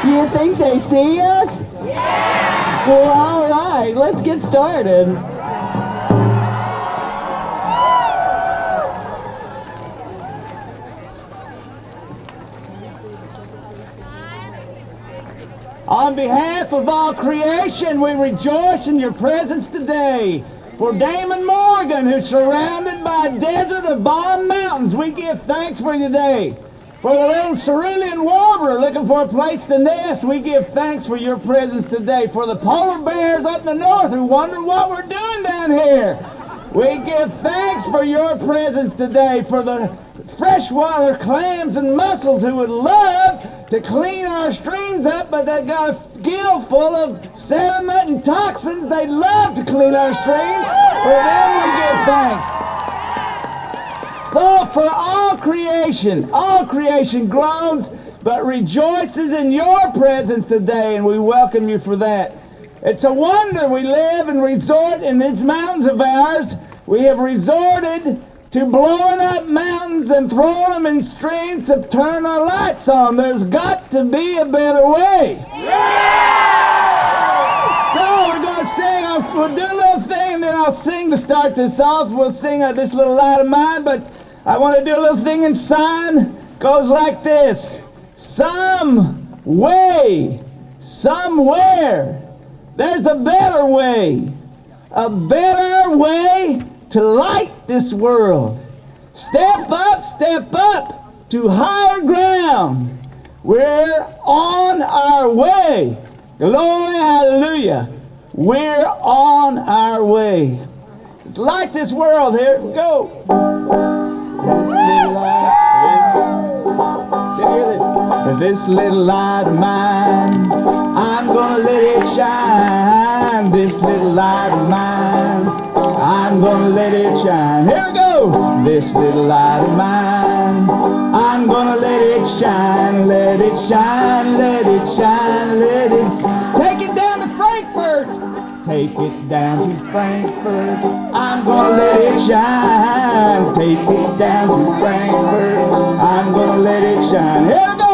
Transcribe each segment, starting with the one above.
Do you think they see us? Yeah! Well, all right, let's get started. On behalf of all creation, we rejoice in your presence today. For Damon Morgan, who's surrounded by a desert of bond mountains, we give thanks for you today. For the little cerulean warbler looking for a place to nest, we give thanks for your presence today. For the polar bears up in the north who wonder what we're doing down here, we give thanks for your presence today. For the freshwater clams and mussels who would love to clean our streams up, but they've got a gill full of sediment and toxins. They love to clean our streams. For them we give thanks. So for all creation groans but rejoices in your presence today, and we welcome you for that. It's a wonder we live and resort in these mountains of ours. We have resorted to blowing up mountains and throwing them in streams to turn our lights on. There's got to be a better way. So we're going to sing. We'll do a little thing, and then I'll sing to start this off. We'll sing this little light of mine, but I want to do a little thing in sign. Goes like this. Some way, somewhere, there's a better way. A better way to light this world. Step up to higher ground. We're on our way. Glory, hallelujah. We're on our way. Let's light this world. Here we go. This little light of mine, I'm gonna let it shine. This little light of mine, I'm gonna let it shine. Here we go. This little light of mine, I'm gonna let it shine. Let it shine, let it shine, let it. Take it down to Frankfort. Take it down to Frankfort. I'm gonna let it shine. Take it down to Frankfort. I'm gonna let it shine. Here we go.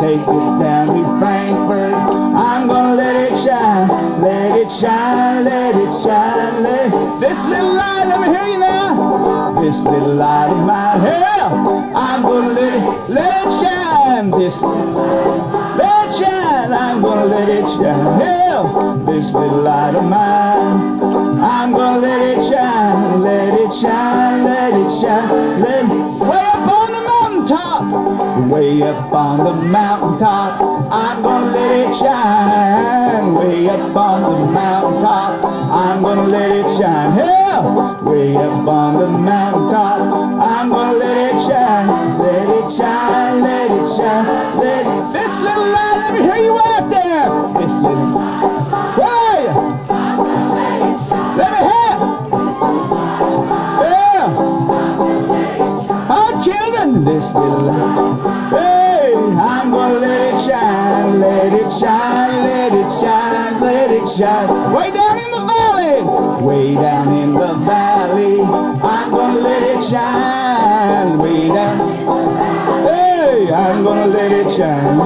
Take it down to Frankfort. I'm gonna let it shine. Let it shine, let it shine, let it. This little light, let me hear you now. This little light of mine, hell, I'm gonna let it shine. This let it shine. I'm gonna let it shine. Hell, this little light of mine, I'm gonna let it shine. Let it shine, let it shine, let it. Way up on the mountaintop, way up on the mountaintop, I'm gonna let it shine. Way up on the mountaintop, I'm gonna let it shine. Hell, way up on the mountaintop, I'm gonna let it shine. Let it shine, let it shine, let it. This little light, let me hear you out there. This little, where are you? Let me hear. Yeah. Our children, this little light. Hey, I'm gonna let it shine. Let it shine, let it shine, let it shine. Way down in the valley. Way down in the valley. I'm gonna let it shine. Way down. Hey, I'm gonna let it shine.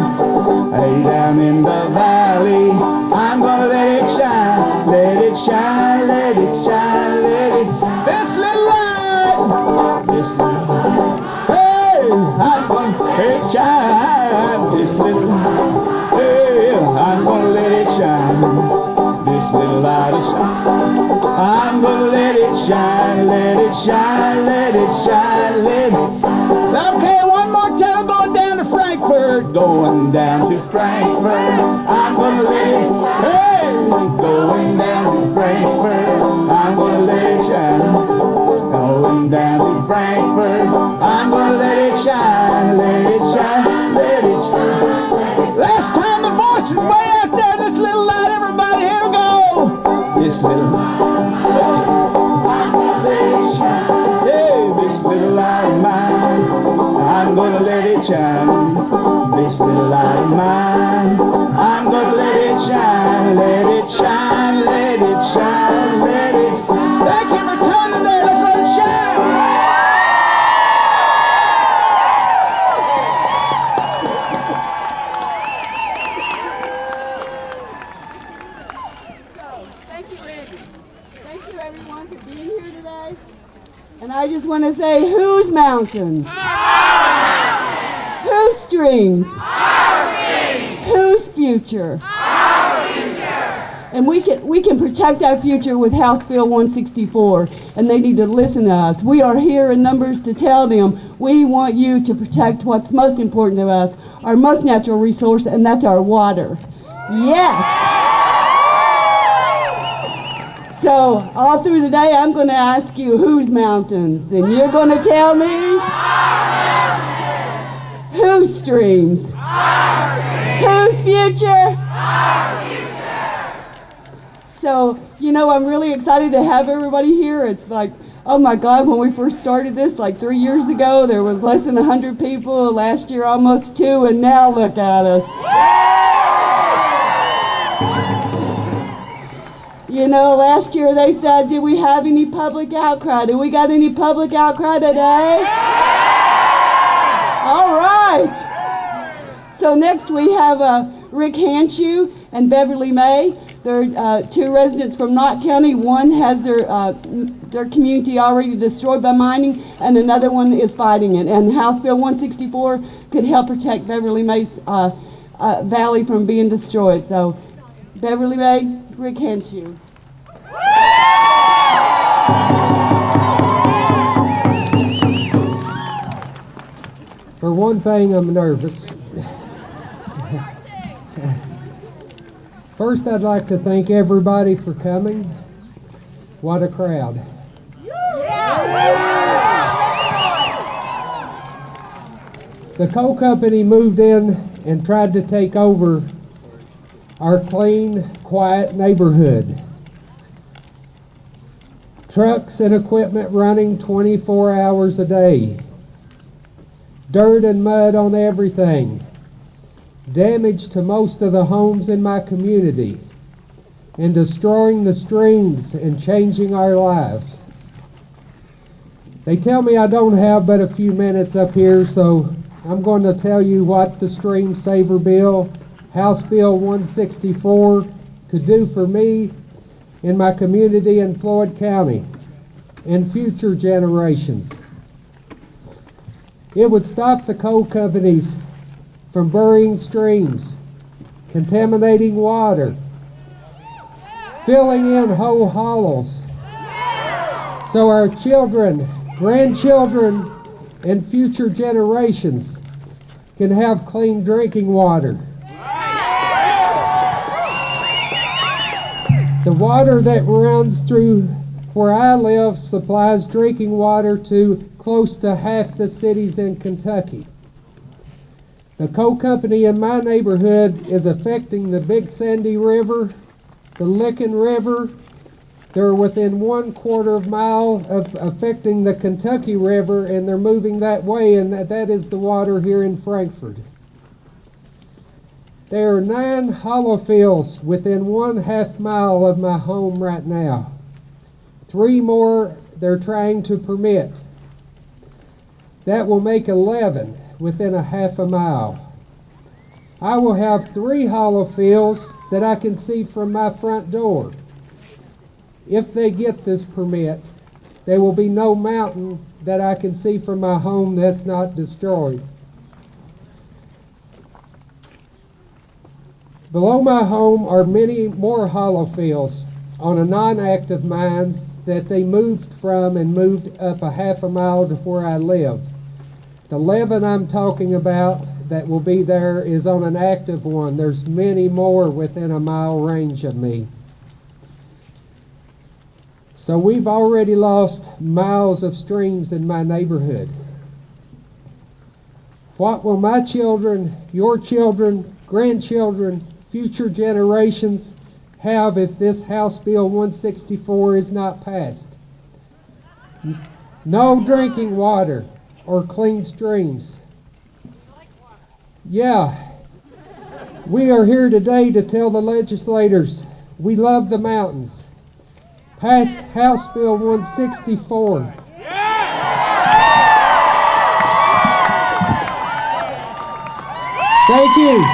Hey, down in the valley, I'm gonna let it shine. Let it shine, let it shine, let it. This little light, this little light. Hey, I'm gonna let it shine. This little light. Hey, I'm gonna let it shine. This little light is shine. I'm gonna let it shine, let it shine, let it shine, let it. Okay, one more time, going down to Frankfort. Going down to Frankfort. I'm gonna let it. Hey, going down to Frankfort. I'm gonna let it shine. Going down to Frankfort. I'm gonna let it shine. Let it shine. Let it shine. Last time the voice is way out there. This little light, everybody, here we go. This little light. I'm gonna let it shine. Hey, this little light of mine, I'm gonna let it shine. This little light of mine, I'm gonna let it shine. Let it shine, let it shine, let it. Thank you for coming today. Let's let it shine. want to say, whose mountains? Whose streams? Whose future? And we can protect our future with House Bill 164, and they need to listen to us. We are here in numbers to tell them we want you to protect what's most important to us, our most natural resource, and that's our water. Yes! So all through the day, I'm going to ask you whose mountains, and you're going to tell me whose streams, whose future. So, you know, I'm really excited to have everybody here. It's like, oh my God, when we first started this, like 3 years ago, there was less than 100 people. Last year, almost 2, and now look at us. You know, last year they said, did we have any public outcry? Do we got any public outcry today? All right. So next we have Rick Hanshew and Beverly May. They're 2 residents from Knott County. One has their community already destroyed by mining, and another one is fighting it. And House Bill 164 could help protect Beverly May's valley from being destroyed. So, Beverly May, Rick Hanshew. For one thing, I'm nervous. First, I'd like to thank everybody for coming. What a crowd. The coal company moved in and tried to take over our clean, quiet neighborhood. Trucks and equipment running 24 hours a day. Dirt and mud on everything. Damage to most of the homes in my community, and destroying the streams and changing our lives. They tell me I don't have but a few minutes up here, so I'm going to tell you what the Stream Saver Bill, House Bill 164, could do for me in my community in Floyd County and future generations. It would stop the coal companies from burying streams, contaminating water, filling in whole hollows, so our children, grandchildren, and future generations can have clean drinking water. The water that runs through where I live supplies drinking water to close to half the cities in Kentucky. The coal company in my neighborhood is affecting the Big Sandy River, the Licking River. They're within 1/4 mile of affecting the Kentucky River, and they're moving that way, and that is the water here in Frankfort. There are 9 hollow fields within 1/2 mile of my home right now. 3 more they're trying to permit. That will make 11 within 1/2 mile. I will have 3 hollow fields that I can see from my front door. If they get this permit, there will be no mountain that I can see from my home that's not destroyed. Below my home are many more hollow fields on a non-active mines that they moved from and moved up 1/2 mile to where I live. The 11 I'm talking about that will be there is on an active one. There's many more within a mile range of me. So we've already lost miles of streams in my neighborhood. What will my children, your children, grandchildren, future generations have if this House Bill 164 is not passed? No drinking water or clean streams. Yeah, we are here today to tell the legislators we love the mountains. Pass House Bill 164. Thank you.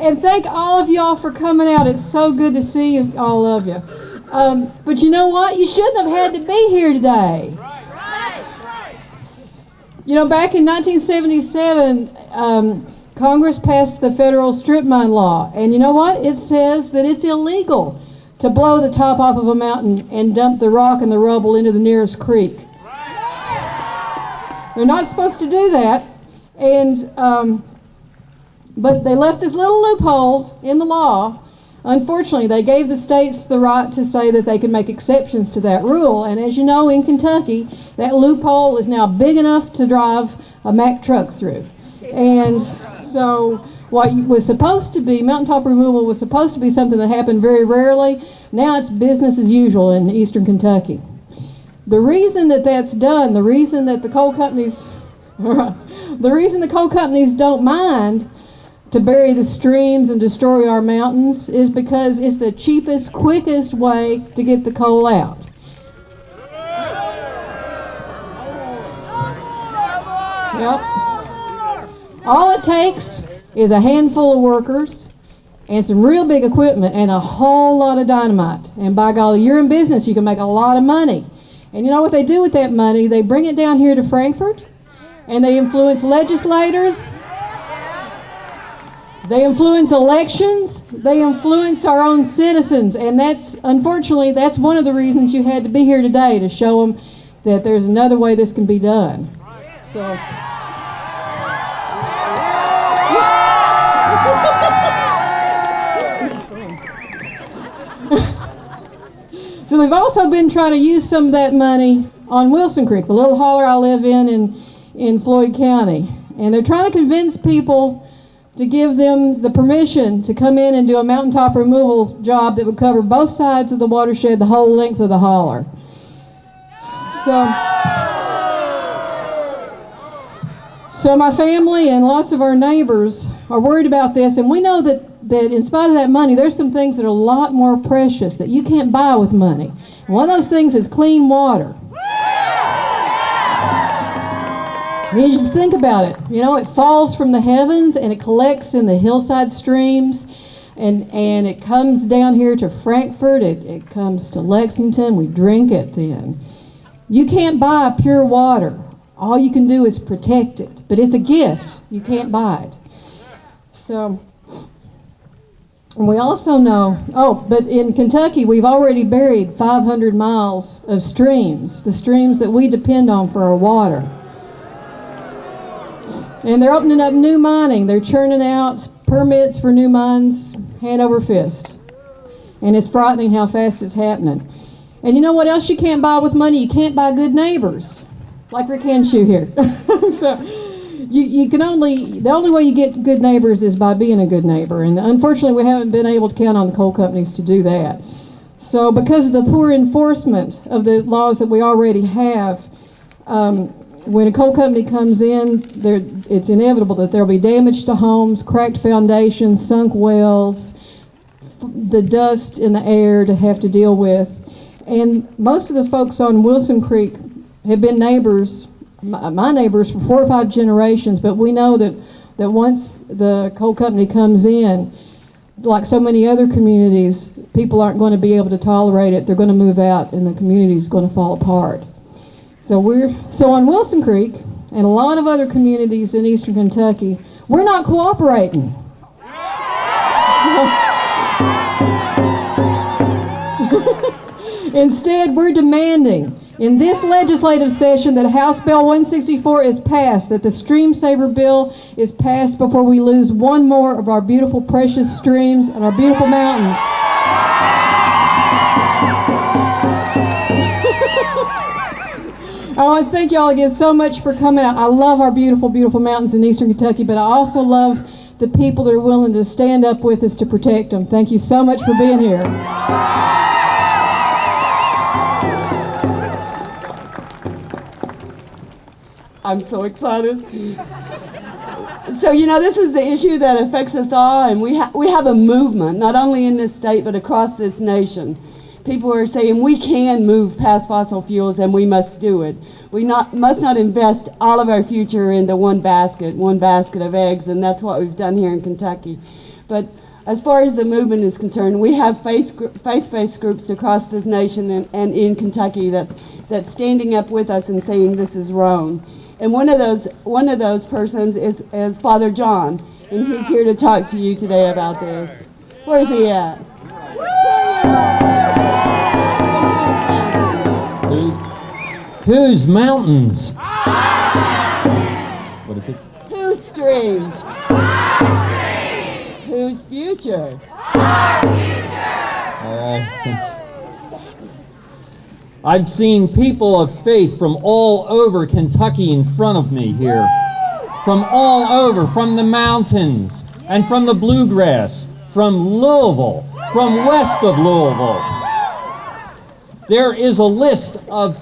And thank all of y'all for coming out. It's so good to see all of you. But you know what? You shouldn't have had to be here today. You know, back in 1977, Congress passed the federal strip mine law. And you know what? It says that it's illegal to blow the top off of a mountain and dump the rock and the rubble into the nearest creek. They're not supposed to do that. And but they left this little loophole in the law. Unfortunately, they gave the states the right to say that they could make exceptions to that rule. And as you know, in Kentucky, that loophole is now big enough to drive a Mack truck through. And so what was supposed to be, mountaintop removal was supposed to be something that happened very rarely. Now it's business as usual in eastern Kentucky. The reason that that's done, the reason that the coal companies don't mind to bury the streams and destroy our mountains is because it's the cheapest, quickest way to get the coal out. Yep. All it takes is a handful of workers and some real big equipment and a whole lot of dynamite. And by golly, you're in business, you can make a lot of money. And you know what they do with that money? They bring it down here to Frankfort and they influence legislators. They influence elections. They influence our own citizens. And that's, unfortunately, that's one of the reasons you had to be here today, to show them that there's another way this can be done. So. So we've also been trying to use some of that money on Wilson Creek, the little holler I live in Floyd County. And they're trying to convince people to give them the permission to come in and do a mountaintop removal job that would cover both sides of the watershed, the whole length of the holler. So my family and lots of our neighbors are worried about this, and we know that in spite of that money, there's some things that are a lot more precious that you can't buy with money. And one of those things is clean water. You just think about it. You know, it falls from the heavens and it collects in the hillside streams, and it comes down here to Frankfort. It comes to Lexington. We drink it then. You can't buy pure water. All you can do is protect it. But it's a gift. You can't buy it. So, and we also know, but in Kentucky, we've already buried 500 miles of streams, the streams that we depend on for our water. And they're opening up new mining. They're churning out permits for new mines hand over fist. And it's frightening how fast it's happening. And you know what else you can't buy with money? You can't buy good neighbors, like Rick Henshaw here. So the only way you get good neighbors is by being a good neighbor. And unfortunately, we haven't been able to count on the coal companies to do that. So because of the poor enforcement of the laws that we already have, when a coal company comes in, it's inevitable that there will be damage to homes, cracked foundations, sunk wells, the dust in the air to have to deal with. And most of the folks on Wilson Creek have been neighbors, my neighbors, for 4 or 5 generations, but we know that once the coal company comes in, like so many other communities, people aren't going to be able to tolerate it. They're going to move out and the community is going to fall apart. So on Wilson Creek and a lot of other communities in eastern Kentucky, we're not cooperating. Instead, we're demanding in this legislative session that House Bill 164 is passed, that the Stream Saver Bill is passed before we lose one more of our beautiful, precious streams and our beautiful mountains. I want to thank y'all again so much for coming out. I love our beautiful, beautiful mountains in eastern Kentucky, but I also love the people that are willing to stand up with us to protect them. Thank you so much for being here. I'm so excited. So, you know, this is the issue that affects us all, and we have a movement, not only in this state, but across this nation. People are saying we can move past fossil fuels, and we must do it. We must not invest all of our future into one basket of eggs, and that's what we've done here in Kentucky. But as far as the movement is concerned, we have faith-based groups across this nation and in Kentucky that's standing up with us and saying this is wrong. And one of those persons is Father John, and he's here to talk to you today about this. Where's he at? Whose mountains? What is it? Whose streams? Whose future? I've seen people of faith from all over Kentucky in front of me here. From all over, from the mountains and from the bluegrass, from Louisville, from west of Louisville. There is a list of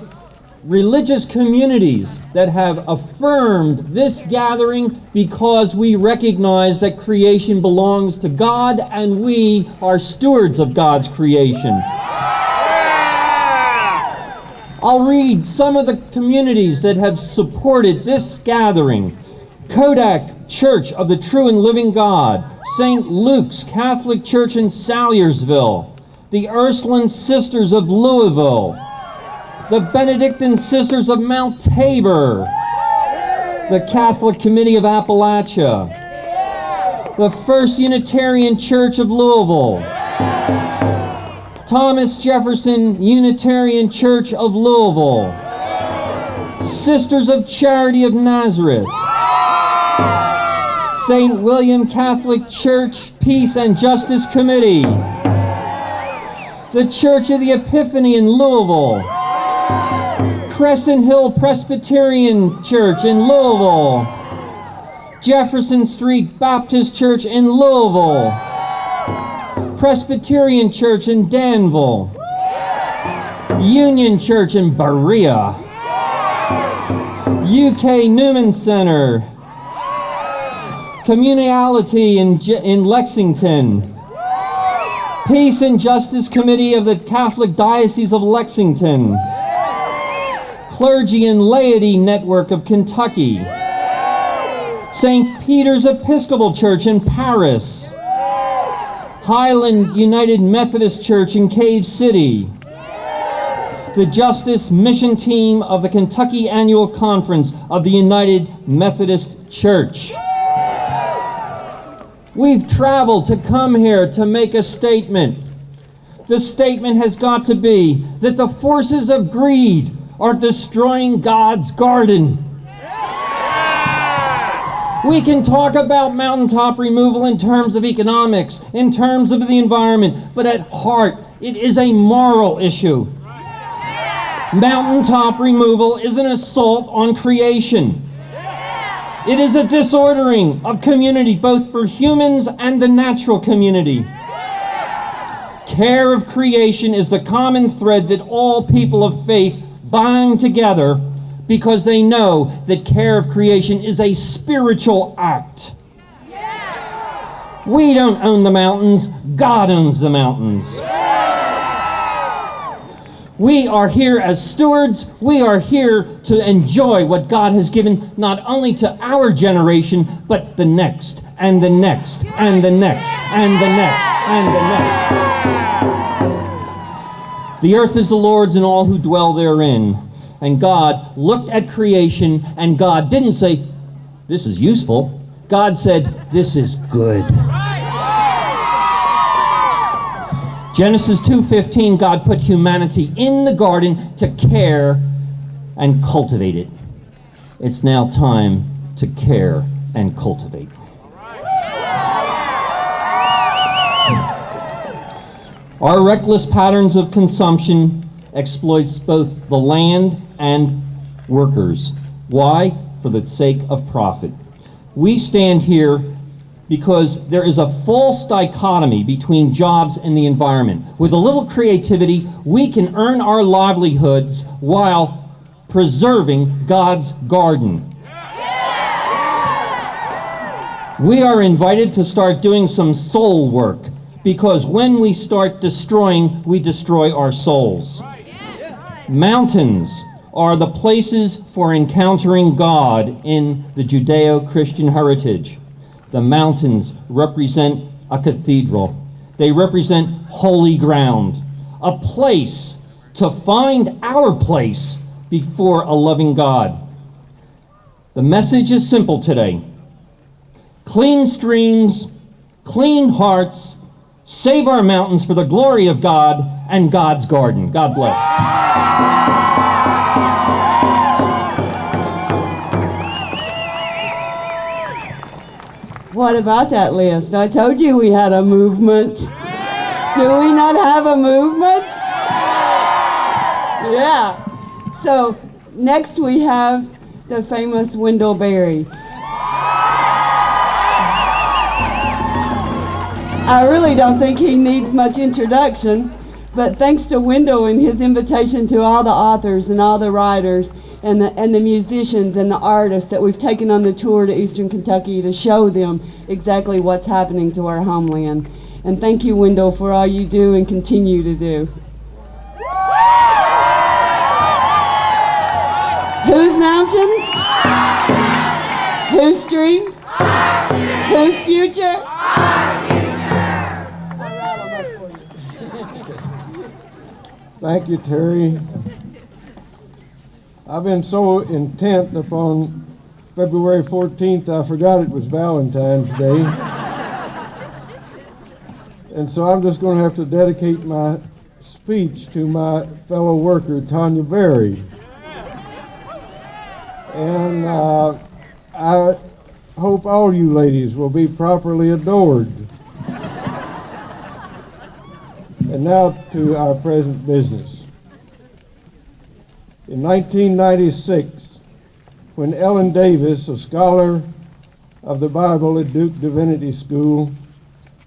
religious communities that have affirmed this gathering because we recognize that creation belongs to God and we are stewards of God's creation. I'll read some of the communities that have supported this gathering. Kodak Church of the True and Living God, St. Luke's Catholic Church in Salyersville, the Ursuline Sisters of Louisville, the Benedictine Sisters of Mount Tabor, the Catholic Committee of Appalachia, the First Unitarian Church of Louisville, Thomas Jefferson Unitarian Church of Louisville, Sisters of Charity of Nazareth, St. William Catholic Church Peace and Justice Committee, the Church of the Epiphany in Louisville, Crescent Hill Presbyterian Church in Louisville, Jefferson Street Baptist Church in Louisville, Presbyterian Church in Danville, Union Church in Berea, UK Newman Center, Communality in Lexington, Peace and Justice Committee of the Catholic Diocese of Lexington, Clergy and Laity Network of Kentucky, St. Peter's Episcopal Church in Paris, Highland United Methodist Church in Cave City, the Justice Mission Team of the Kentucky Annual Conference of the United Methodist Church. We've traveled to come here to make a statement. The statement has got to be that the forces of greed are destroying God's garden. We can talk about mountaintop removal in terms of economics, in terms of the environment, but at heart, it is a moral issue. Mountaintop removal is an assault on creation. It is a disordering of community, both for humans and the natural community. Care of creation is the common thread that all people of faith bind together because they know that care of creation is a spiritual act. We don't own the mountains, God owns the mountains. We are here as stewards. We are here to enjoy what God has given not only to our generation, but the next, and the next, and the next, and the next, and the next. The earth is the Lord's and all who dwell therein. And God looked at creation, and God didn't say, this is useful. God said, this is good. Genesis 2:15, God put humanity in the garden to care and cultivate it. It's now time to care and cultivate. Our reckless patterns of consumption exploits both the land and workers. Why? For the sake of profit. We stand here because there is a false dichotomy between jobs and the environment. With a little creativity, we can earn our livelihoods while preserving God's garden. We are invited to start doing some soul work, because when we start destroying, we destroy our souls. Mountains are the places for encountering God in the Judeo-Christian heritage. The mountains represent a cathedral. They represent holy ground, a place to find our place before a loving God. The message is simple today. Clean streams, clean hearts, save our mountains for the glory of God and God's garden. God bless. What about that list? I told you we had a movement. Do we not have a movement? Yeah. So next we have the famous Wendell Berry. I really don't think he needs much introduction, but thanks to Wendell and his invitation to all the authors and all the writers and the musicians and the artists that we've taken on the tour to Eastern Kentucky to show them exactly what's happening to our homeland. And thank you, Wendell, for all you do and continue to do. Whose mountains? Whose streams? Whose future? Thank you, Terry. I've been so intent upon February 14th, I forgot it was Valentine's Day. And so I'm just going to have to dedicate my speech to my fellow worker, Tanya Berry. And I hope all you ladies will be properly adored. And now to our present business. In 1996, when Ellen Davis, a scholar of the Bible at Duke Divinity School,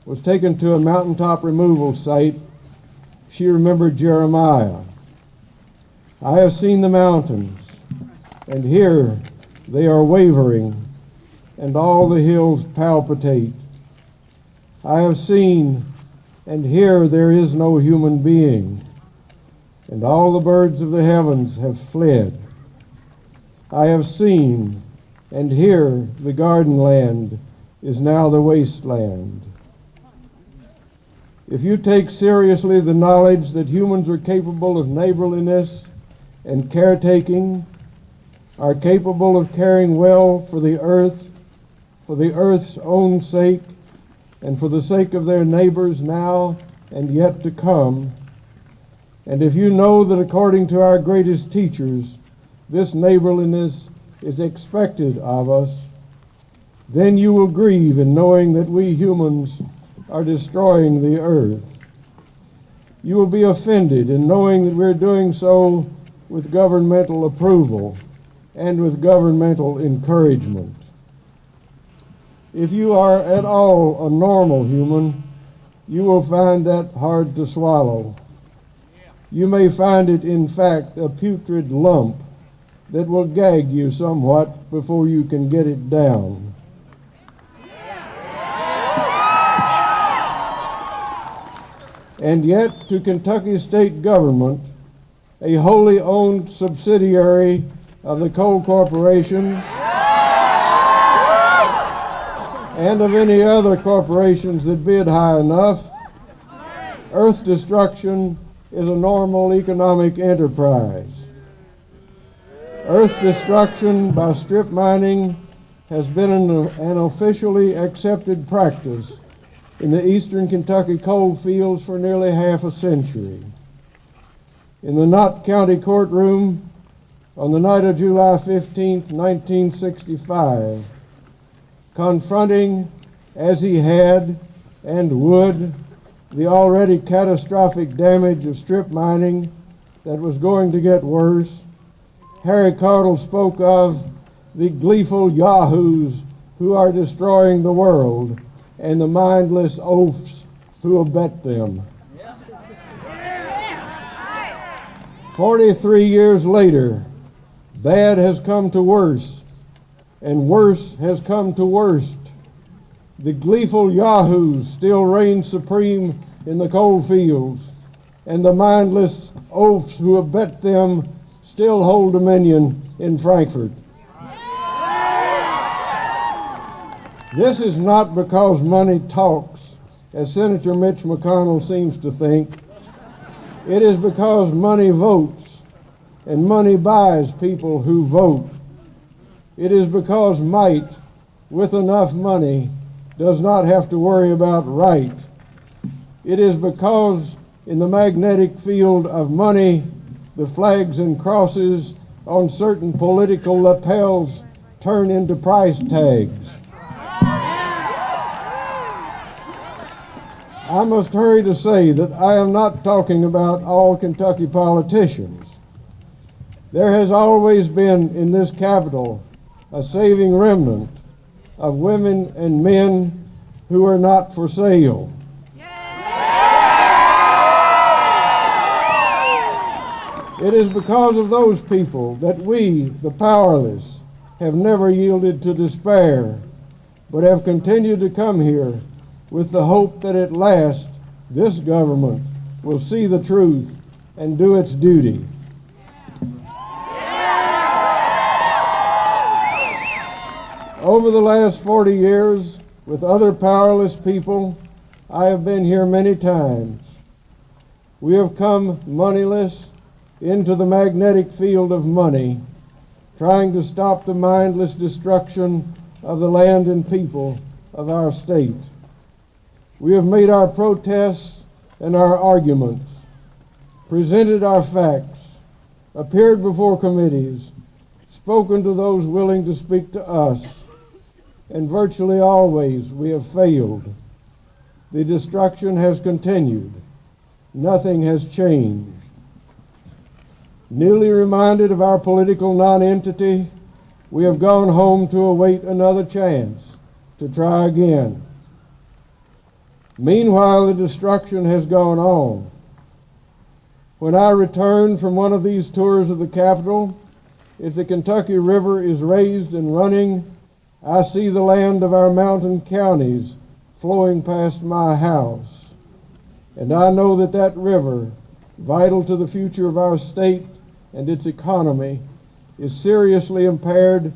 was taken to a mountaintop removal site, she remembered Jeremiah. I have seen the mountains, and here they are wavering, and all the hills palpitate. I have seen, and here there is no human being, and all the birds of the heavens have fled. I have seen, and here the garden land is now the wasteland. If you take seriously the knowledge that humans are capable of neighborliness and caretaking, are capable of caring well for the earth's own sake, and for the sake of their neighbors now and yet to come, and if you know that according to our greatest teachers, this neighborliness is expected of us, then you will grieve in knowing that we humans are destroying the earth. You will be offended in knowing that we're doing so with governmental approval and with governmental encouragement. If you are at all a normal human, you will find that hard to swallow. You may find it, in fact, a putrid lump that will gag you somewhat before you can get it down. And yet, to Kentucky state government, a wholly owned subsidiary of the coal corporation and of any other corporations that bid high enough, earth destruction is a normal economic enterprise. Earth destruction by strip mining has been an officially accepted practice in the eastern Kentucky coal fields for nearly half a century. In the Knott County courtroom on the night of July 15, 1965, confronting, as he had and would, the already catastrophic damage of strip mining that was going to get worse, Harry Caudle spoke of the gleeful yahoos who are destroying the world and the mindless oafs who abet them. 43 years later, bad has come to worse, and worse has come to worst. The gleeful yahoos still reign supreme in the coal fields, and the mindless oafs who abet them still hold dominion in Frankfort. This is not because money talks as Senator Mitch McConnell seems to think, it is because money votes, and money buys people who vote. It is because might, with enough money, does not have to worry about right. It is because in the magnetic field of money, the flags and crosses on certain political lapels turn into price tags. I must hurry to say that I am not talking about all Kentucky politicians. There has always been in this capital a saving remnant of women and men who are not for sale. It is because of those people that we, the powerless, have never yielded to despair, but have continued to come here with the hope that at last this government will see the truth and do its duty. Over the last 40 years, with other powerless people, I have been here many times. We have come moneyless into the magnetic field of money, trying to stop the mindless destruction of the land and people of our state. We have made our protests and our arguments, presented our facts, appeared before committees, spoken to those willing to speak to us, and virtually always we have failed. The destruction has continued. Nothing has changed. Newly reminded of our political nonentity, we have gone home to await another chance to try again. Meanwhile, the destruction has gone on. When I return from one of these tours of the Capitol, if the Kentucky River is raised and running, I see the land of our mountain counties flowing past my house. And I know that that river, vital to the future of our state and its economy, is seriously impaired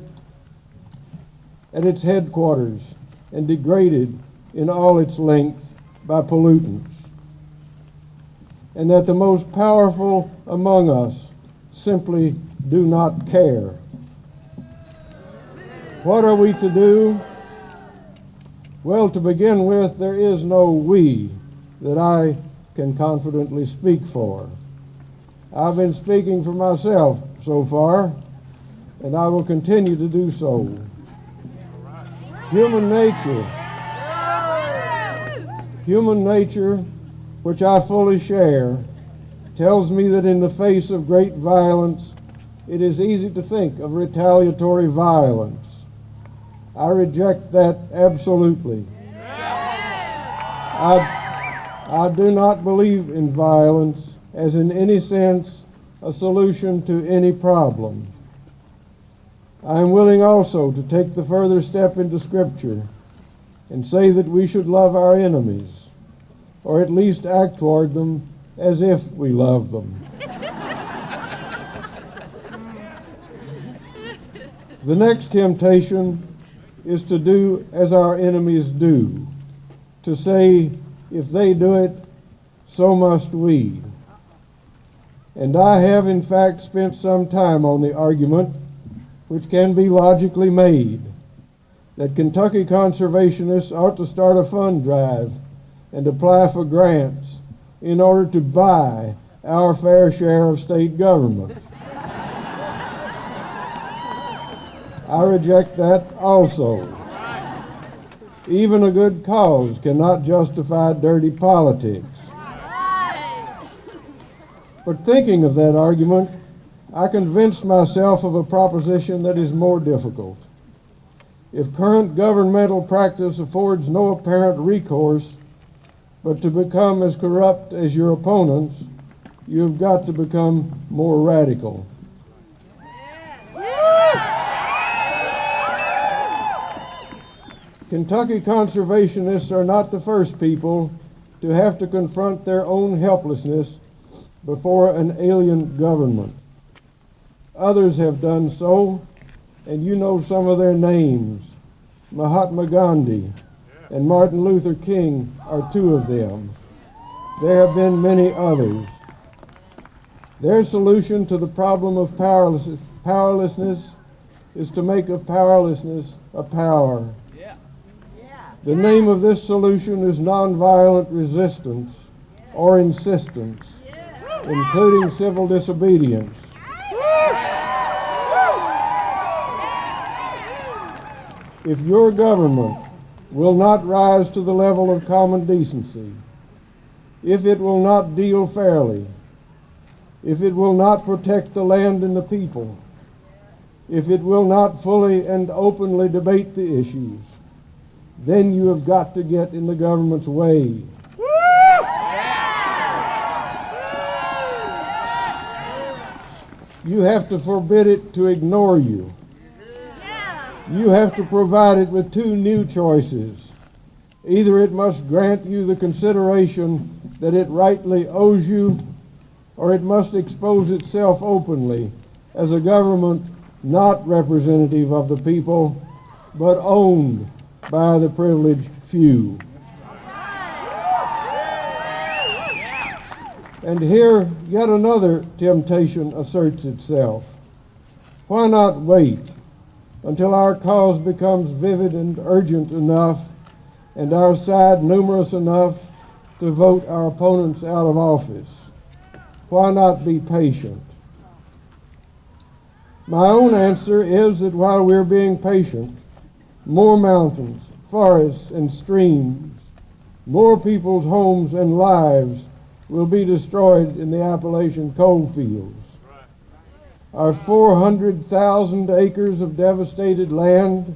at its headquarters and degraded in all its length by pollutants, and that the most powerful among us simply do not care. What are we to do? Well, to begin with, there is no we that I can confidently speak for. I've been speaking for myself so far, and I will continue to do so. Human nature, which I fully share, tells me that in the face of great violence, it is easy to think of retaliatory violence. I reject that absolutely. I do not believe in violence as in any sense a solution to any problem. I am willing also to take the further step into Scripture and say that we should love our enemies, or at least act toward them as if we love them. The next temptation is to do as our enemies do, to say, if they do it, so must we. And I have in fact spent some time on the argument, which can be logically made, that Kentucky conservationists ought to start a fund drive and apply for grants in order to buy our fair share of state government. I reject that also. Even a good cause cannot justify dirty politics. But thinking of that argument, I convinced myself of a proposition that is more difficult. If current governmental practice affords no apparent recourse but to become as corrupt as your opponents, you have got to become more radical. Kentucky conservationists are not the first people to have to confront their own helplessness before an alien government. Others have done so, and you know some of their names. Mahatma Gandhi, and Martin Luther King are two of them. There have been many others. Their solution to the problem of powerlessness is to make of powerlessness a power. The name of this solution is nonviolent resistance or insistence, including civil disobedience. If your government will not rise to the level of common decency, if it will not deal fairly, if it will not protect the land and the people, if it will not fully and openly debate the issues, then you have got to get in the government's way. You have to forbid it to ignore you. You have to provide it with two new choices. Either it must grant you the consideration that it rightly owes you, or it must expose itself openly as a government not representative of the people, but owned by the privileged few. And here yet another temptation asserts itself. Why not wait until our cause becomes vivid and urgent enough, and our side numerous enough to vote our opponents out of office? Why not be patient? My own answer is that while we're being patient, more mountains, forests, and streams, more people's homes and lives will be destroyed in the Appalachian coal fields. Our 400,000 acres of devastated land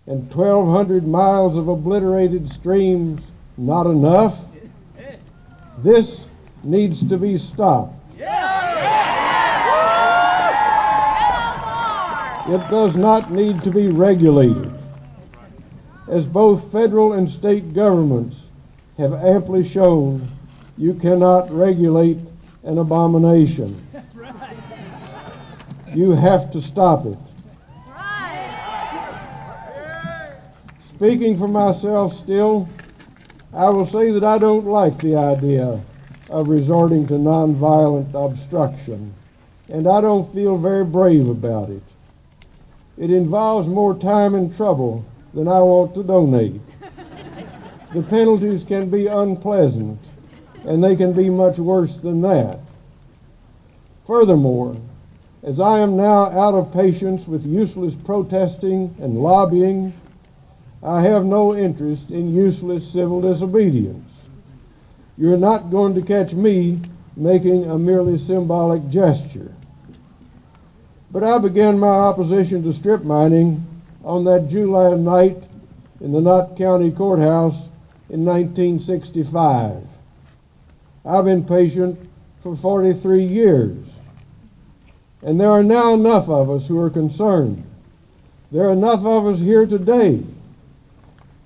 and 1,200 miles of obliterated streams not enough? This needs to be stopped. It does not need to be regulated. As both federal and state governments have amply shown, you cannot regulate an abomination. That's right. You have to stop it. Speaking for myself still, I will say that I don't like the idea of resorting to nonviolent obstruction, and I don't feel very brave about it. It involves more time and trouble than I want to donate. The penalties can be unpleasant, and they can be much worse than that. Furthermore, as I am now out of patience with useless protesting and lobbying, I have no interest in useless civil disobedience. You're not going to catch me making a merely symbolic gesture. But I began my opposition to strip mining on that July night in the Knott County Courthouse in 1965. I've been patient for 43 years. And there are now enough of us who are concerned. There are enough of us here today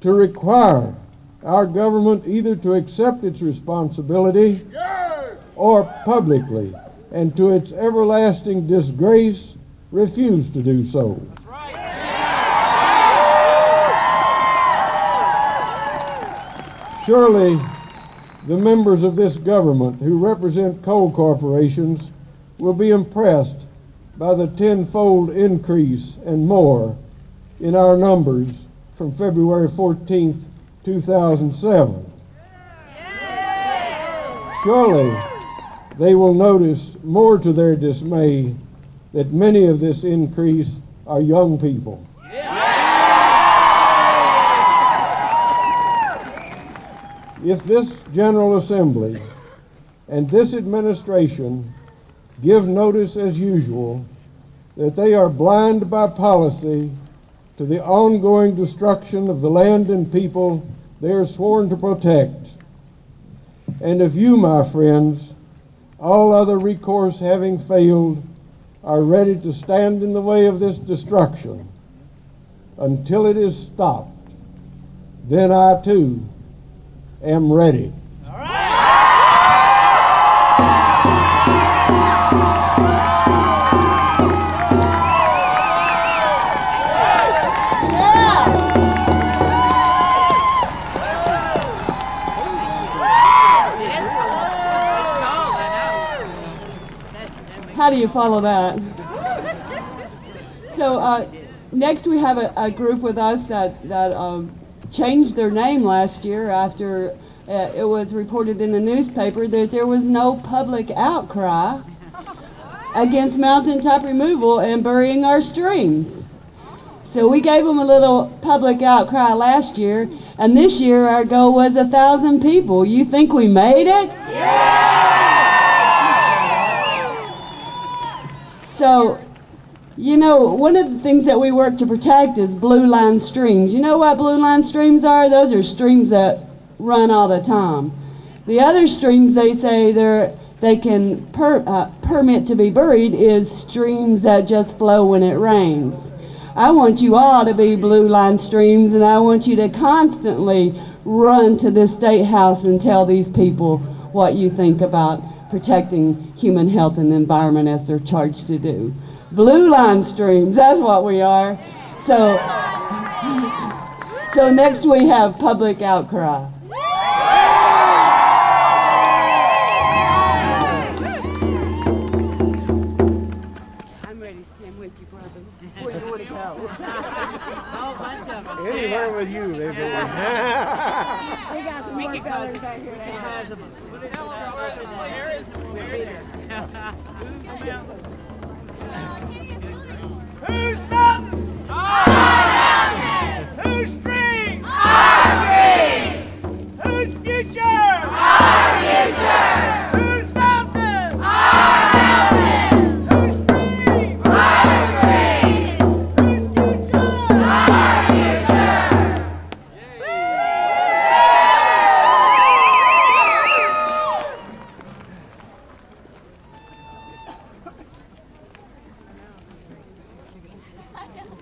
to require our government either to accept its responsibility or publicly, and to its everlasting disgrace, refuse to do so. Surely the members of this government who represent coal corporations will be impressed by the tenfold increase and more in our numbers from February 14th, 2007. Surely they will notice, more to their dismay, that many of this increase are young people. If this General Assembly and this administration give notice as usual that they are blind by policy to the ongoing destruction of the land and people they are sworn to protect, and if you, my friends, all other recourse having failed, are ready to stand in the way of this destruction until it is stopped, then I too am ready. How do you follow that? So next we have a group with us that changed their name last year after it was reported in the newspaper that there was no public outcry against mountaintop removal and burying our streams. So we gave them a little public outcry last year, and this year our goal was 1,000 people. You think we made it? So, you know, one of the things that we work to protect is blue line streams. You know what blue line streams are? Those are streams that run all the time. The other streams they say they can permit to be buried is streams that just flow when it rains. I want you all to be blue line streams, and I want you to constantly run to the State House and tell these people what you think about protecting human health and the environment as they're charged to do. Blue line streams, that's what we are. So next we have public outcry. I'm ready to stand with you, brother. Where do you want to go? Anywhere with you, baby. We got some more fellas back here now. Whose mountain? Our mountain. Whose streams? Our streams. Whose future? Our future. Whose mountain? Our mountain. Whose streams? Our streams. Whose future? Our future.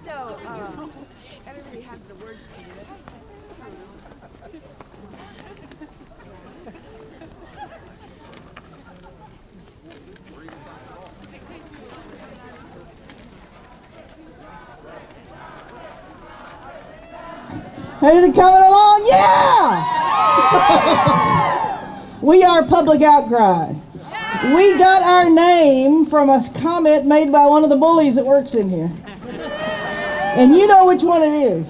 So, everybody has the words to it. Is it coming along? Yeah! We are Public Outcry. We got our name from a comment made by one of the bullies that works in here. And you know which one it is.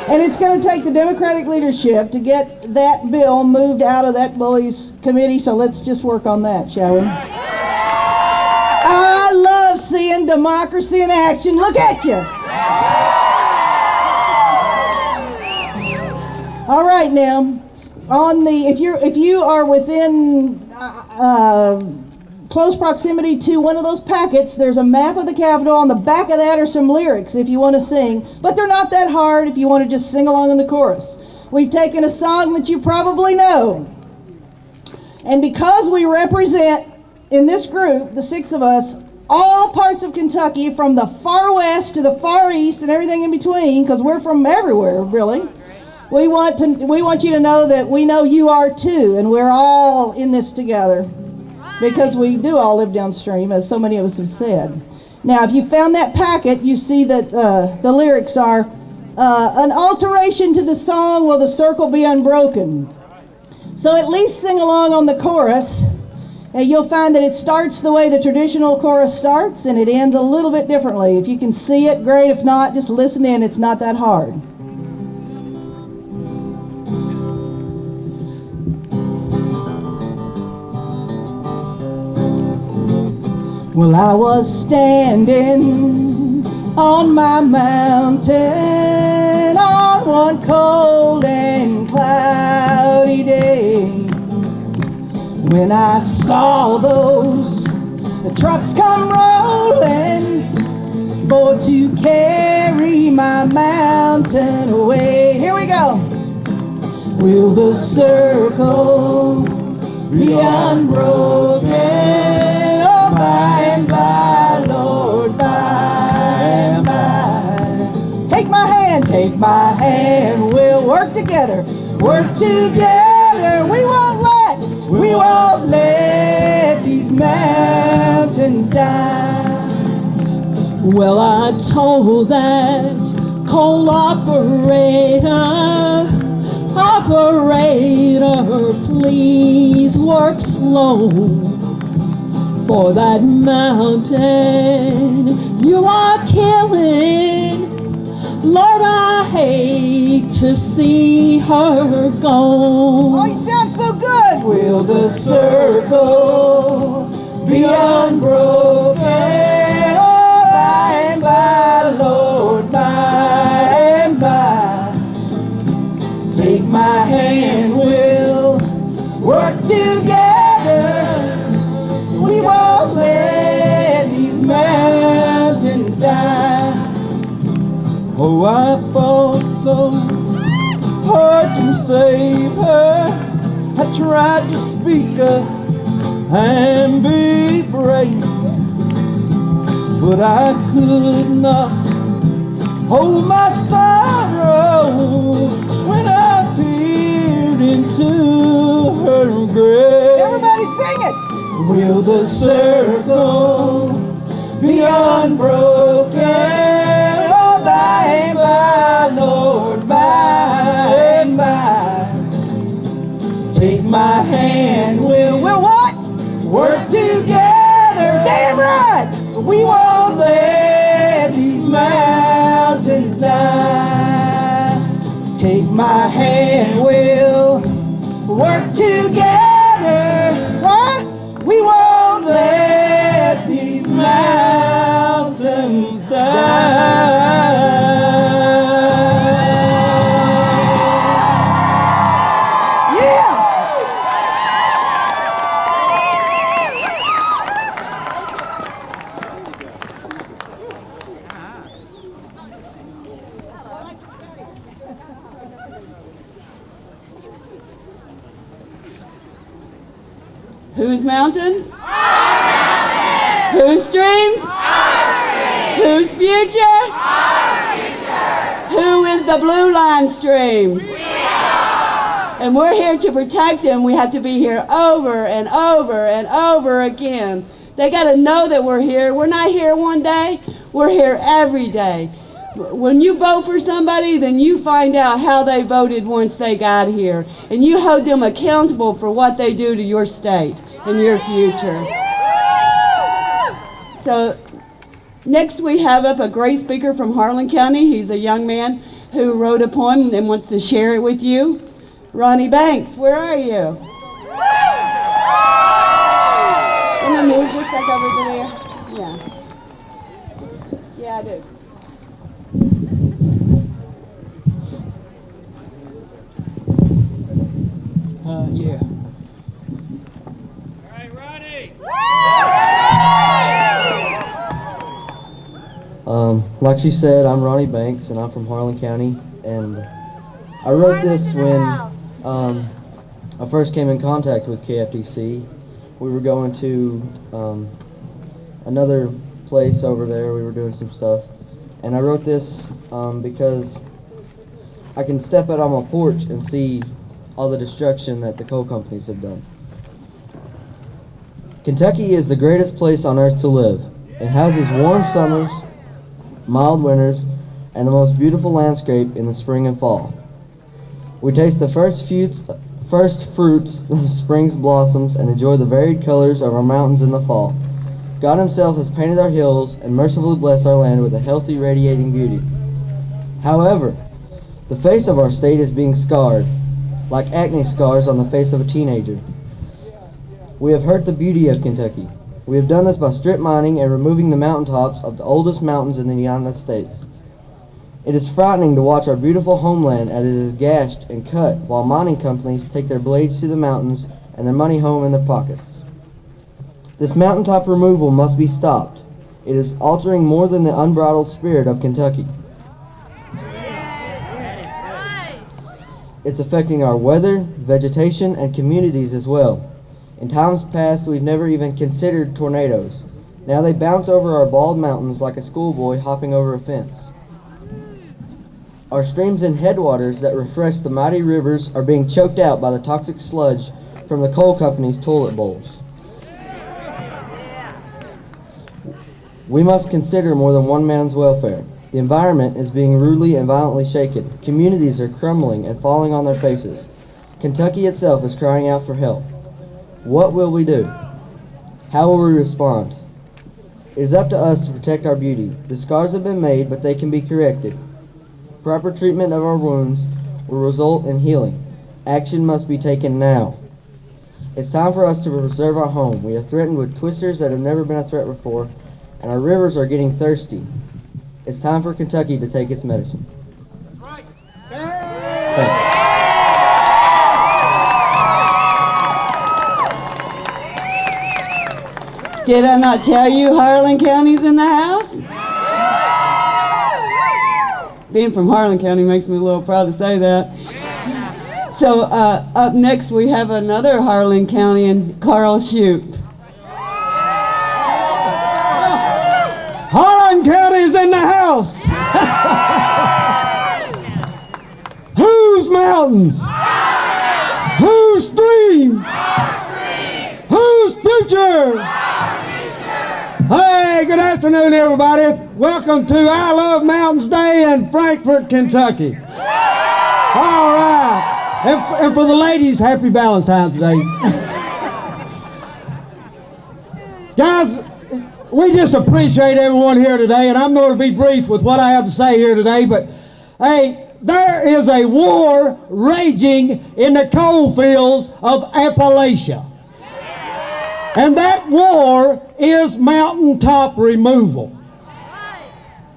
And it's going to take the Democratic leadership to get that bill moved out of that bully's committee, so let's just work on that, shall we? I love seeing democracy in action. Look at you. All right, now, if you are within close proximity to one of those packets, there's a map of the Capitol. On the back of that are some lyrics if you want to sing, but they're not that hard if you want to just sing along in the chorus. We've taken a song that you probably know, and because we represent in this group, the 6 of us, all parts of Kentucky, from the far west to the far east and everything in between, because we're from everywhere, really. We want you to know that we know you are too, and we're all in this together, because we do all live downstream, as so many of us have said. Now, if you found that packet, you see that the lyrics are, an alteration to the song, will the circle be unbroken? So at least sing along on the chorus, and you'll find that it starts the way the traditional chorus starts, and it ends a little bit differently. If you can see it, great. If not, just listen in. It's not that hard. Well, I was standing on my mountain on one cold and cloudy day when I saw the trucks come rolling for to carry my mountain away. Here we go. Will the circle be unbroken? By and by, Lord, by and by. Take my hand, we'll work together, we won't let these mountains die. Well, I told that coal operator, please work slow. for that mountain you are killing. Lord, I hate to see her gone. Oh, you sound so good. Will the circle be unbroken? Oh, by and by, Lord, by and by. Take my hand, we'll work together. We won't let these mountains die. Oh, I fought so hard to save her. I tried to speak up and be brave, but I could not hold my sorrow when I peered into her grave. Everybody sing it! Will the circle be unbroken? Oh, by and by, Lord, by and by. Take my hand, we'll what? Work together, damn right! We won't let these mountains die. Take my hand, we'll work together, what? We won't let these mountains die. Whose mountain? Whose stream? Whose future? Who is the blue line stream? And we're here to protect them. We have to be here over and over and over again. They got to know that we're here. We're not here one day. We're here every day. When you vote for somebody, then you find out how they voted once they got here. And you hold them accountable for what they do to your state and your future. So next we have up a great speaker from Harlan County. He's a young man who wrote a poem and wants to share it with you. Ronnie Banks, where are you? Can you move just like over there? Yeah. Yeah, I do. Yeah. All right, Ronnie. Like she said, I'm Ronnie Banks, and I'm from Harlan County, and I wrote this when I first came in contact with KFTC. We were going to another place over there. We were doing some stuff, and I wrote this because I can step out on my porch and see all the destruction that the coal companies have done. Kentucky is the greatest place on earth to live. It houses warm summers, mild winters, and the most beautiful landscape in the spring and fall. We taste the first fruits of spring's blossoms and enjoy the varied colors of our mountains in the fall. God himself has painted our hills and mercifully blessed our land with a healthy, radiating beauty. However, the face of our state is being scarred, like acne scars on the face of a teenager. We have hurt the beauty of Kentucky. We have done this by strip mining and removing the mountaintops of the oldest mountains in the United States. It is frightening to watch our beautiful homeland as it is gashed and cut while mining companies take their blades to the mountains and their money home in their pockets. This mountaintop removal must be stopped. It is altering more than the unbridled spirit of Kentucky. It's affecting our weather, vegetation, and communities as well. In times past, we've never even considered tornadoes. Now they bounce over our bald mountains like a schoolboy hopping over a fence. Our streams and headwaters that refresh the mighty rivers are being choked out by the toxic sludge from the coal company's toilet bowls. We must consider more than one man's welfare. The environment is being rudely and violently shaken. Communities are crumbling and falling on their faces. Kentucky itself is crying out for help. What will we do? How will we respond? It is up to us to protect our beauty. The scars have been made, but they can be corrected. Proper treatment of our wounds will result in healing. Action must be taken now. It's time for us to preserve our home. We are threatened with twisters that have never been a threat before, and our rivers are getting thirsty. It's time for Kentucky to take its medicine. Thanks. Did I not tell you Harlan County's in the house? Being from Harlan County makes me a little proud to say that. So up next we have another Harlan County and Carl Shoup. Harlan County is in the house. Whose mountains? Whose streams? Whose future? Hey, good afternoon, everybody. Welcome to I Love Mountains Day in Frankfort, Kentucky. All right. And for the ladies, happy Valentine's Day. Guys, we just appreciate everyone here today, and I'm going to be brief with what I have to say here today, but hey, there is a war raging in the coal fields of Appalachia. And that war is mountaintop removal.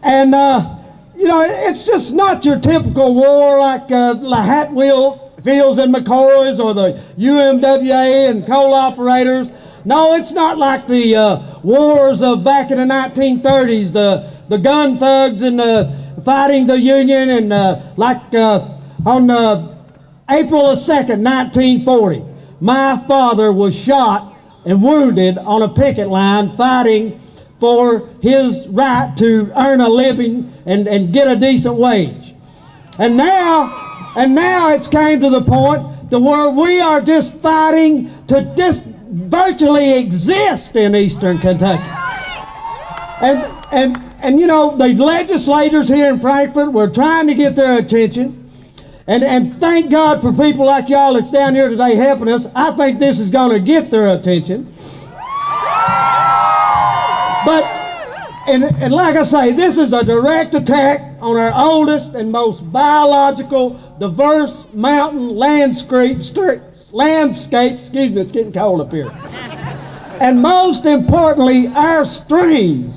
And, it's just not your typical war like the Hatfields and McCoys or the UMWA and coal operators. No, it's not like the wars of back in the 1930s, the gun thugs and fighting the Union, and on April 2nd, 1940, my father was shot and wounded on a picket line fighting for his right to earn a living and get a decent wage. And now it's came to the point to where we are just fighting to just virtually exist in eastern Kentucky. And the legislators here in Frankfort were trying to get their attention. And thank God for people like y'all that's down here today helping us. I think this is going to get their attention. But, and like I say, this is a direct attack on our oldest and most biological, diverse mountain landscape, it's getting cold up here. And most importantly, our streams.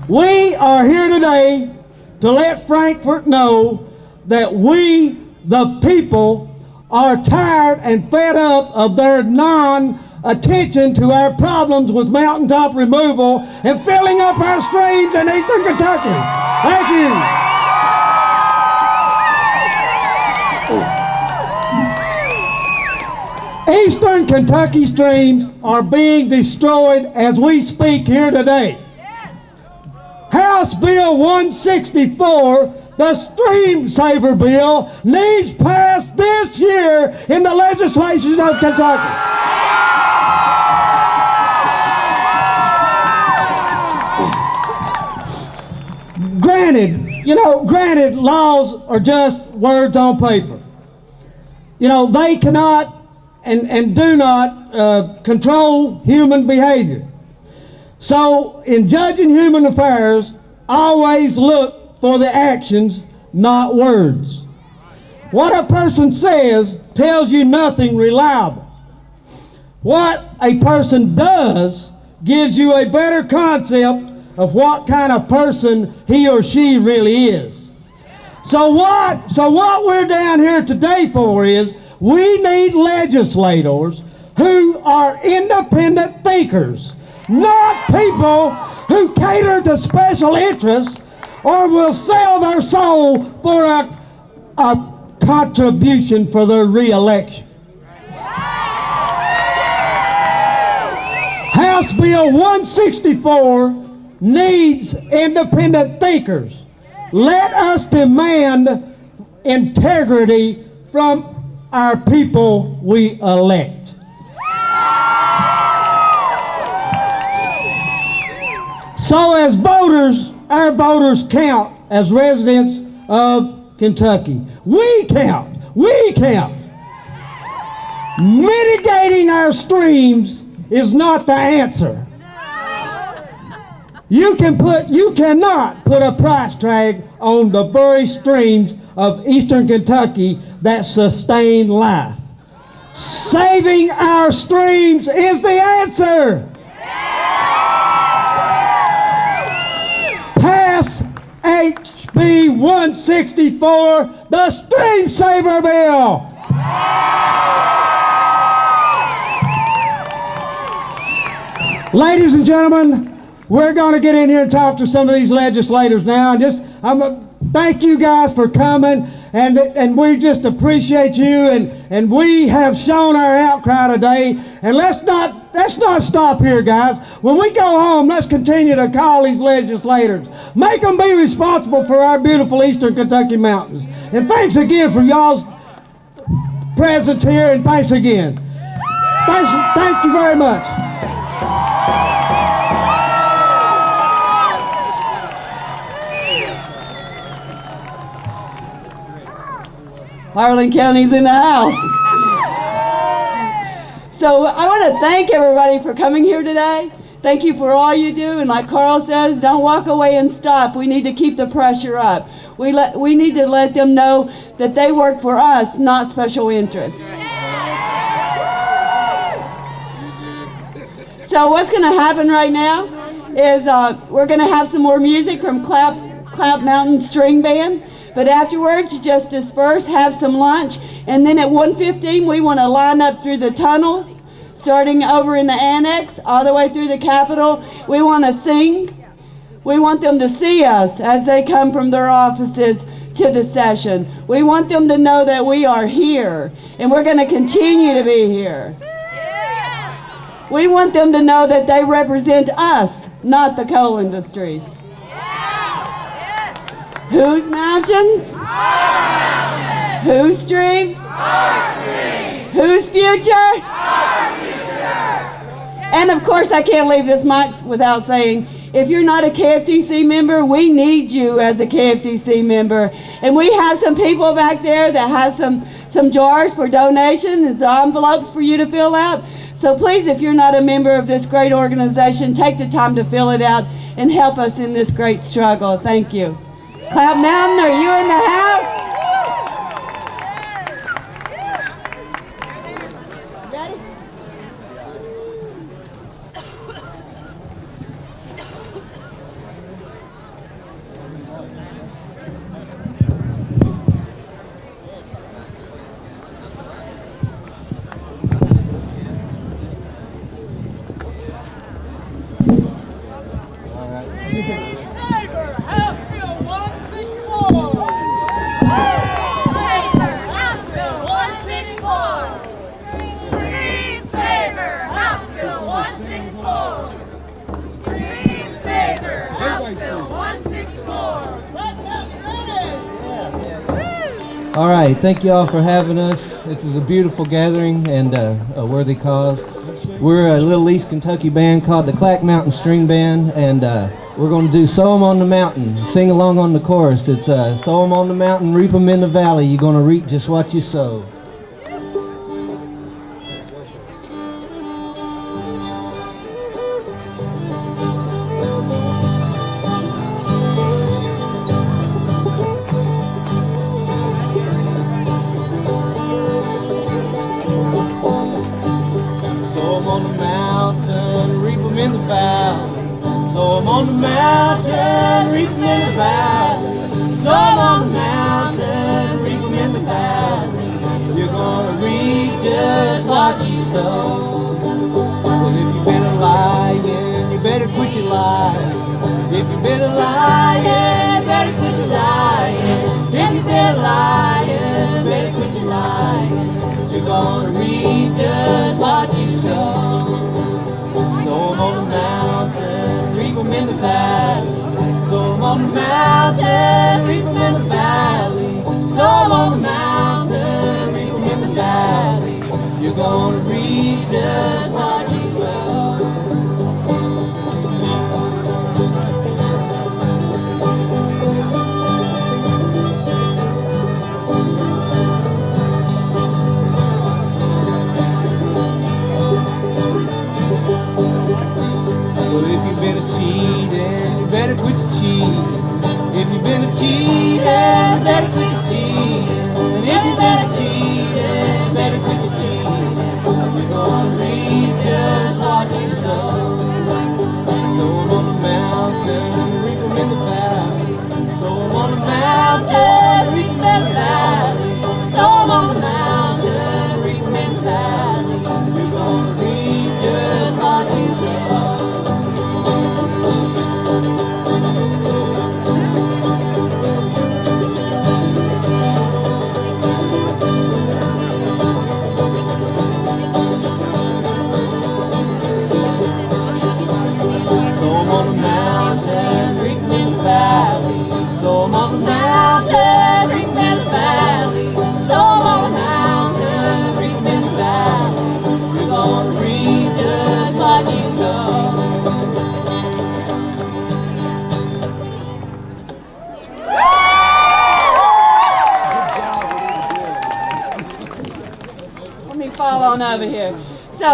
We are here today to let Frankfort know that we, the people, are tired and fed up of their non-attention to our problems with mountaintop removal and filling up our streams in eastern Kentucky. Thank you. Eastern Kentucky streams are being destroyed as we speak here today. House Bill 164, the Stream Saver Bill, needs passed this year in the legislation of Kentucky. Granted, laws are just words on paper. They cannot and do not control human behavior. So, in judging human affairs, always look for the actions, not words. What a person says tells you nothing reliable. What a person does gives you a better concept of what kind of person he or she really is. So what we're down here today for is we need legislators who are independent thinkers, not people who cater to special interests or will sell their soul for a contribution for their re-election. House Bill 164 needs independent thinkers. Let us demand integrity from our people we elect. So as voters, our voters count as residents of Kentucky. We count. Mitigating our streams is not the answer. You cannot put a price tag on the very streams of eastern Kentucky that sustain life. Saving our streams is the answer. Pass HB 164, the Stream Saver Bill. Ladies and gentlemen, we're going to get in here and talk to some of these legislators now, and thank you guys for coming, and we just appreciate you, and we have shown our outcry today, and let's not stop here, guys. When we go home, let's continue to call these legislators. Make them be responsible for our beautiful eastern Kentucky mountains. And thanks again for y'all's presence here, and thanks again. Thank you very much. Harlan County's in the house. So I want to thank everybody for coming here today. Thank you for all you do. And like Carl says, don't walk away and stop. We need to keep the pressure up. We need to let them know that they work for us, not special interests. So what's going to happen right now is we're going to have some more music from Clap Mountain String Band. But afterwards, just disperse, have some lunch, and then at 1:15 we want to line up through the tunnels, starting over in the annex, all the way through the Capitol. We want to sing. We want them to see us as they come from their offices to the session. We want them to know that we are here, and we're going to continue to be here. We want them to know that they represent us, not the coal industries. Whose mountain? Our mountain. Whose stream? Our stream. Whose future? Our future. And of course, I can't leave this mic without saying, if you're not a KFTC member, we need you as a KFTC member. And we have some people back there that have some jars for donations and some envelopes for you to fill out. So please, if you're not a member of this great organization, take the time to fill it out and help us in this great struggle. Thank you. Clap Mountain, are you in the house? Ready? All right, thank you all for having us. This is a beautiful gathering and a worthy cause. We're a little East Kentucky band called the Clap Mountain String Band, and we're going to do Sow 'em on the Mountain. Sing along on the chorus. It's sow 'em on the mountain, reap 'em in the valley. You're going to reap just what you sow. cheating. If you've been a cheating, better quit your cheating. If you've been a cheating, better quit your cheating. You're gonna reap just what you sow. Sow 'em on the mountain, reap 'em in the valley. Sow 'em on the mountain, reap 'em in the valley. Sow 'em on the mountain, reap 'em in the valley. You're gonna reap just what you sow. On the mountain, reap in the valley. So I'm on the mountain, reap in the valley. So I'm on the mountain, reap in the valley. You're gonna reap just what you sow. Let me fall on over here. So,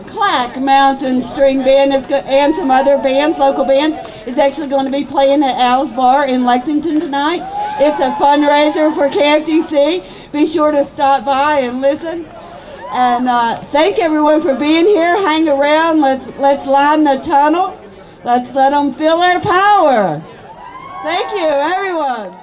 Clack Mountain String Band and some other bands, local bands, is actually going to be playing at Al's Bar in Lexington tonight. It's a fundraiser for KFTC. Be sure to stop by and listen. And thank everyone for being here. Hang around. Let's line the tunnel. Let's let them feel their power. Thank you, everyone.